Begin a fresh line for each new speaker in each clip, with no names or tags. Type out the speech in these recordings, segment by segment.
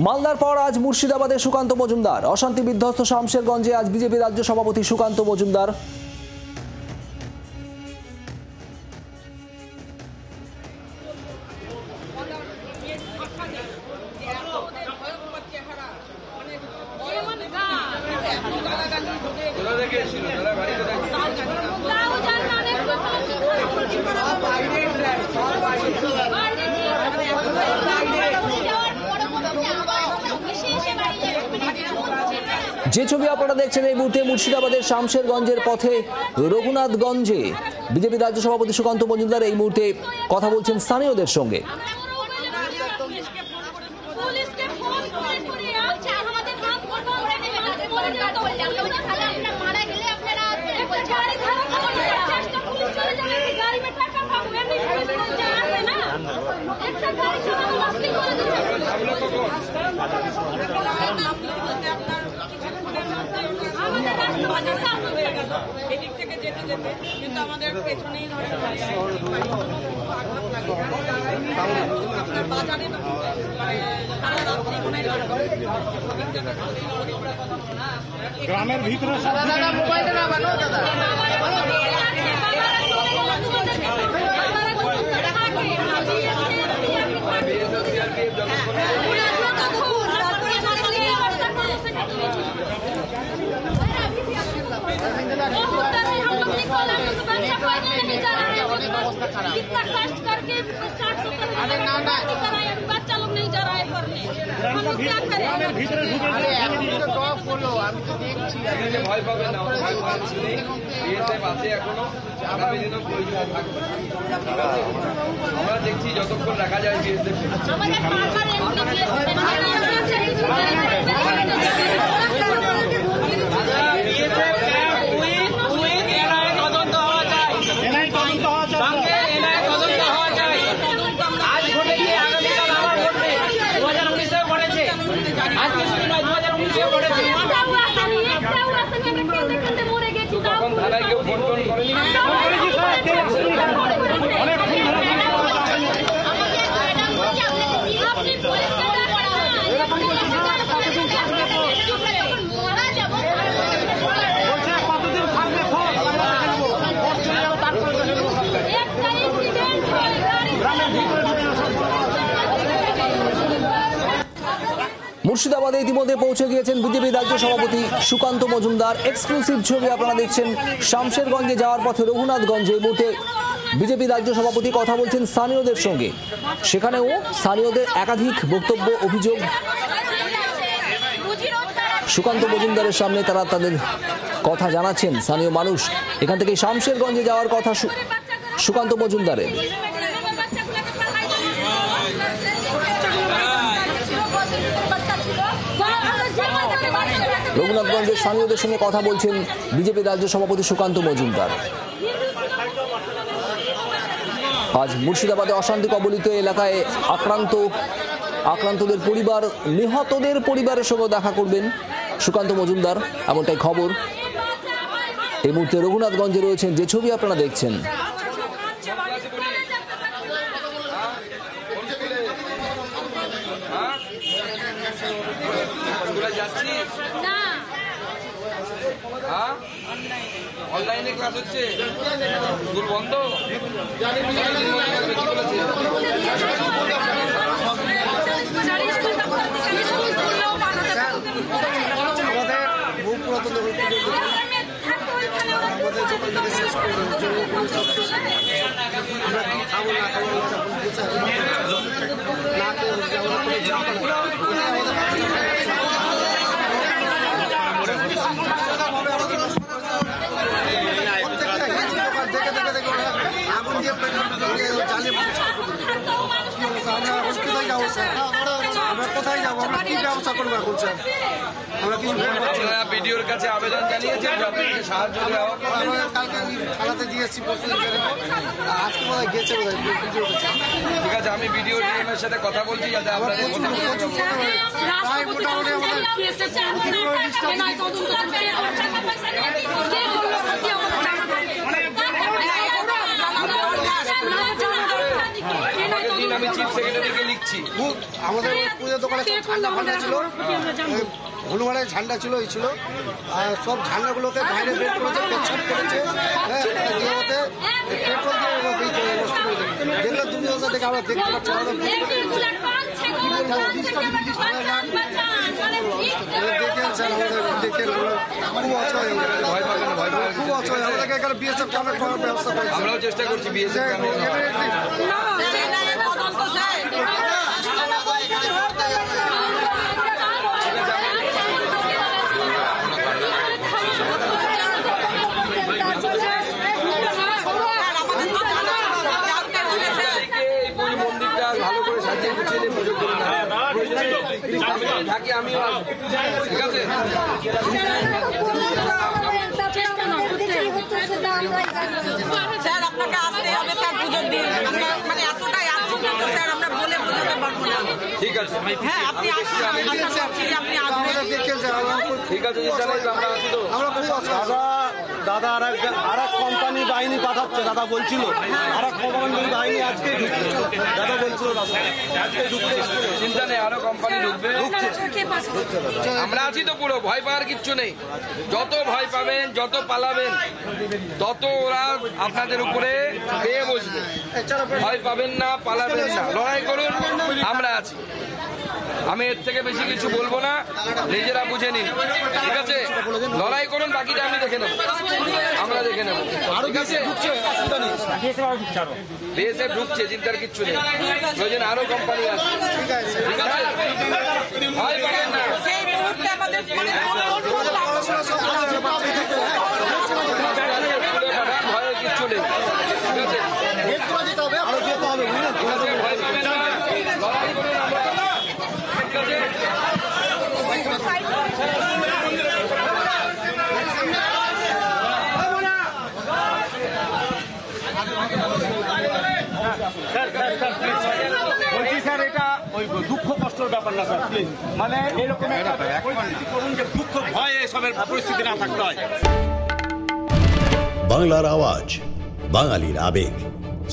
মালদার পর আজ মুর্শিদাবাদে সুকান্ত মজুমদার। অশান্তি বিধ্বস্ত শামশেরগঞ্জে আজ বিজেপি রাজ্য সভাপতি সুকান্ত মজুমদার। যে ছবি আপনারা দেখছেন এই মুহূর্তে মুর্শিদাবাদের শামশেরগঞ্জের পথে রঘুনাথগঞ্জে বিজেপি রাজ্য সভাপতি সুকান্ত মজুমদার এই মুহূর্তে কথা বলছেন স্থানীয়দের সঙ্গে।
গ্রামের ভিতরে
ভয় পাবে না, এখনো আগামী দিনও প্রয়োজন থাকবে। আমরা দেখছি যতক্ষণ রাখা যায় থানায় কেউ ফোন করেনি।
মুর্শিদাবাদে ইতিমধ্যে পৌঁছে গিয়েছেন বিজেপি রাজ্য সভাপতি সুকান্ত মজুমদার। এক্সক্লুসিভ ছবি আপনারা দেখছেন শামশেরগঞ্জে যাওয়ার পথে রঘুনাথগঞ্জে। এই মুহূর্তে বিজেপি রাজ্য সভাপতি কথা বলছেন স্থানীয়দের সঙ্গে। সেখানেও স্থানীয়দের একাধিক বক্তব্য, অভিযোগ সুকান্ত মজুমদারের সামনে তারা তাদের কথা জানাচ্ছেন। স্থানীয় মানুষ এখান থেকে শামশেরগঞ্জে যাওয়ার কথা সুকান্ত মজুমদারের। রঘুনাথগঞ্জের স্থানীয়দের সঙ্গে কথা বলছেন বিজেপি রাজ্য সভাপতি সুকান্ত মজুমদার। আজ মুর্শিদাবাদে অশান্তি কবলিত এলাকায় আক্রান্তদের পরিবার, নিহতদের পরিবারের সঙ্গে দেখা করবেন সুকান্ত মজুমদার, এমনটাই খবর। এই মুহূর্তে রঘুনাথগঞ্জে রয়েছেন, যে ছবি আপনারা দেখছেন।
অনলাইনে ক্লাস হচ্ছে, স্কুল বন্ধ।
কোথায় যাবো, আমরা কি ব্যবস্থা করবো এখন স্যার? আমরা কিছু
ভিডিওর কাছে আবেদন জানিয়েছেন সাহায্য দেওয়া।
আমরা কালকে থানাতে দিয়েছি, আজকে বোধহয় গেছে বোধহয় ভিডিও কাছে।
ঠিক আছে, আমি ভিডিও টিমের সাথে কথা বলছি যাতে আপনাদের
মোটামুটি
আমাদের আমি চিফ সেক্রেটারিকে লিখছি।
আমাদের ওই পুজোর দোকানে সব ঝান্ডা ফান্ডা ছিল, হনুমানের ঝান্ডা ছিল, এই ছিল, আর সব ঝান্ডাগুলোকে বাইরে বের করেছে, পেছন করেছে, হ্যাঁ, দিয়ে ওতে পেট্রোল দিয়ে নষ্ট করে দেবে। দেখলে তুমি ওটা দেখে আমরা দেখতে পাচ্ছি, আমাদের দেখে খুব অসহায়,
ভয় পাবেন না, ভয় পাবেন
খুব অসহায়। আমাদেরকে এখানে বিএসএফ ক্যাম্পে করার ব্যবস্থা করেছে।
আমরাও চেষ্টা করছি বিএসএফ মন্দিরটা ভালো করে সাজিয়ে গুছিয়ে পুজো করে থাকি আমিও আসবো। ঠিক আছে,
স্যার আপনাকে আসতে হবে স্যার পুজোর দিন। আমরা মানে এতটাই আসছি কিন্তু স্যার আমরা বলে বোঝাতে পারবো না।
ঠিক আছে,
হ্যাঁ আপনি আসুন, আমি আশা করছি যে আপনি আসবেন।
আমাদের দেখে
ঠিক আছে, আমরা আছি তো।
আমরা খুব অসহায়।
দাদা আর এক কোম্পানি বাহিনী পাঠাচ্ছে, দাদা বলছিল আর এক কোম্পানি বাহিনী আজকে ঢুকছে, দাদা বলছিল আজকে ঢুকছে।
চিন্তা নেই, আরো কোম্পানি ঢুকবে। আমরা আছি তো পুরো, ভয় পাওয়ার কিচ্ছু নেই। যত ভয় পাবেন, যত পালাবেন, তত ওরা আপনাদের উপরে পেয়ে বসবে। ভয় পাবেন না, পালাবেন না, লড়াই করুন, আমরা আছি। আমি এর থেকে বেশি কিছু বলবো না, নিজেরা বুঝে নিন। ঠিক আছে, লড়াই করুন, বাকিটা আমি দেখে নেব, আমরা দেখে নেব। ঠিক আছে, বিএসএফ ঢুকছে, চিন্তার কিচ্ছু নেই। প্রয়োজন আরো কোম্পানি আছে। ঠিক আছে, ভয় পাবেন না।
সেই মুহূর্তে আমাদের
ভয়ের কিচ্ছু নেই। ঠিক আছে, ভয় পাবেন না, লড়াই করুন, আমরা। ঠিক আছে,
বলছি স্যার এটা ওই দুঃখ কষ্টের ব্যাপার না স্যার, প্লিজ মানে এরকম একটা পরিস্থিতি করুন যে দুঃখ ভয় এসবের পরিস্থিতি না থাকতে হয়।
বাংলার আওয়াজ, বাঙালির আবেগ,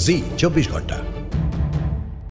জি 24 ঘন্টা।